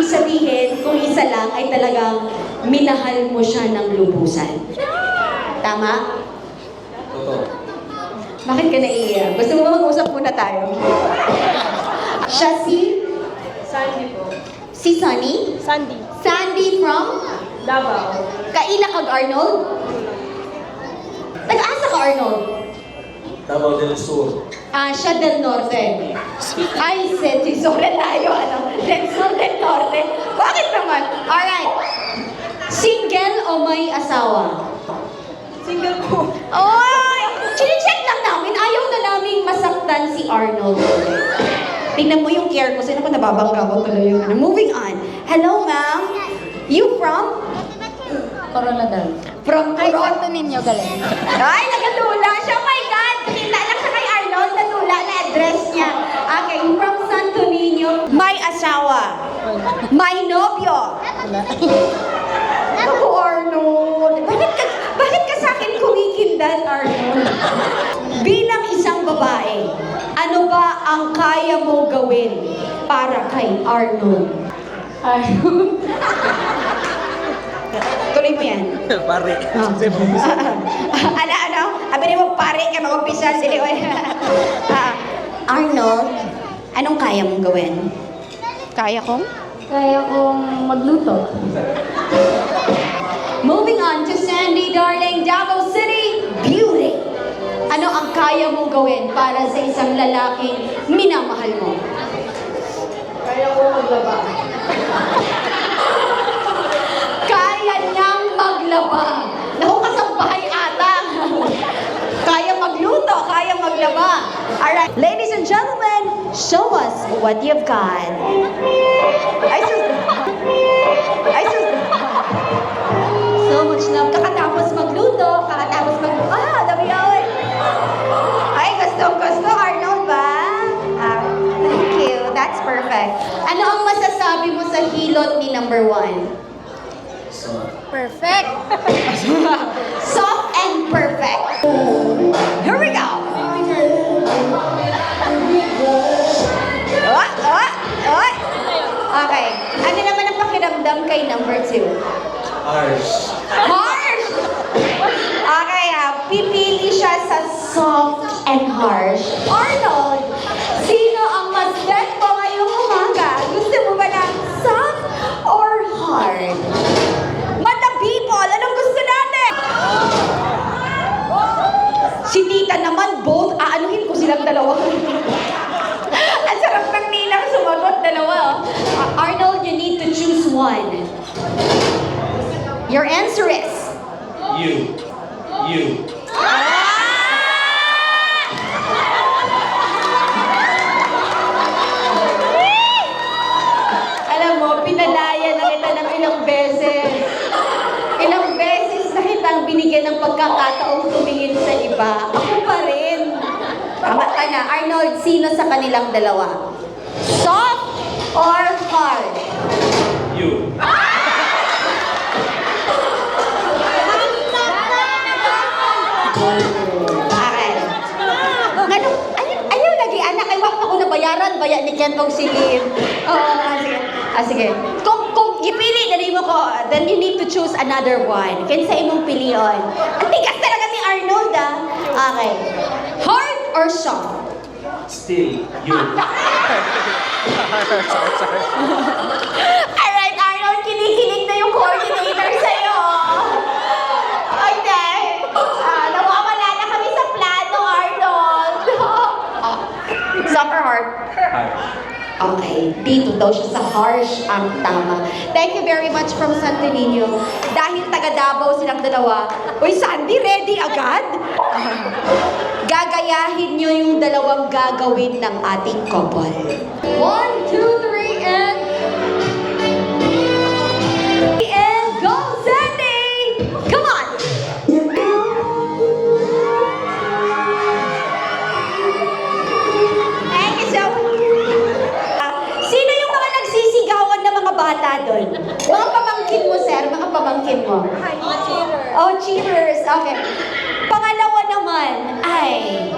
sabihin, kung isa lang, ay talagang minahal mo siya ng lubusan. Tama? Totoo. Bakit ka naiiyak? Gusto mo ba mag-usap muna tayo? Siya si? Sandy po. Si Sunny? Sandy. Sandy from? Davao. Kaila kag Arnold? Nag-asa ka Arnold? Davao del Sur. Siya del Norte. Ay, sorry tayo, ano? Del Sur, del Norte. Bakit naman? Alright. Single o may asawa? Single po. Oy! Chine-check lang namin. Ayaw na naming masaktan si Arnold. Tingnan mo yung care ko. Sino ko nababangga ko tuloy yung ano. Moving on. Hello, ma'am. You from? Coronadal. From Ay, Coron? Santo Niño galing. Ay, nagatula siya. Oh my God! Kita lang siya kay Arnold. Natula na address niya. Okay, from Santo Niño. May asawa. May nobyo. Wala. Ako, Arnold. Bakit ka sa akin kumikindat, Arnold? Bilang isang babae, ano ba ang kaya mong gawin para kay Arnold? Arnold. Tuloy mo yan. Pare. Ano? Abili mo pare ka mag-umpisa sila. Arnold, anong kaya mong gawin? Kaya kong? Kaya kong magluto. Moving on to Sandy, darling, Davao City, beauty. Ano ang kaya mong gawin para sa isang lalaking minamahal mo? Kaya kong maglaba. Kaya niyang maglaba. Naku, kasambahay ata. Kaya magluto, kaya maglaba. Alright, ladies and gentlemen, show us what you've got. Ay, sus. So much love. Kakatapos magluto, dami yun. Ay, gusto, Arnold ba? Thank you. That's perfect. Ano ang masasabi mo sa hilot ni number 1? Perfect. Soft and perfect. Here we go. Okay. Ano naman ang pakiramdam kay number 2? Harsh. Harsh! Okay, pipili siya sa soft and harsh. Arnold, sino ang mas bet mo ngayong umaga? Gusto mo ba ng soft or hard? Mata people, anong gusto natin? Si tita naman, both, aanuhin ko silang dalawa. Ang sarap ng ninang sumagot, dalawa. Arnold, you need to choose one. Your answer is? You. Alam mo, pinalaya na kita ng ilang beses. Ilang beses na kitang binigyan ng pagkakataong tumingin sa iba. Ako pa rin. Tama ka na. Arnold, sino sa kanilang dalawa? Soft or hard? You. Okay. Ayaw lagi, anak. Ay, wak ako nabayaran. Baya ni Ken og sige. Oo, sige. Sige. Kung ipili, dali mo ko, then you need to choose another one. Kinsa imong pilion. Ang tigas talaga ni Arnold, ah. Okay. Hard or soft? Still. You. Alright, Arnold, kinikilig na yung coordinator sa'yo. Okay. Nawawala na kami sa plano, Arnold. Soft or hard? Harsh. Okay, dito daw siya sa harsh ang tama. Thank you very much from Santo Niño. Dahil taga Davao silang dalawa. Uy, Sandy, ready agad? Gagayahin niyo yung dalawang gagawin ng ating couple. 1, 2, 3, and go, Sandy! Come on! Thank you so Sino yung mga nagsisigawan na mga bata doon? Mga pamangkin mo, sir. Mga pamangkin mo. Oh, cheaters. Okay. Pangalawa naman ay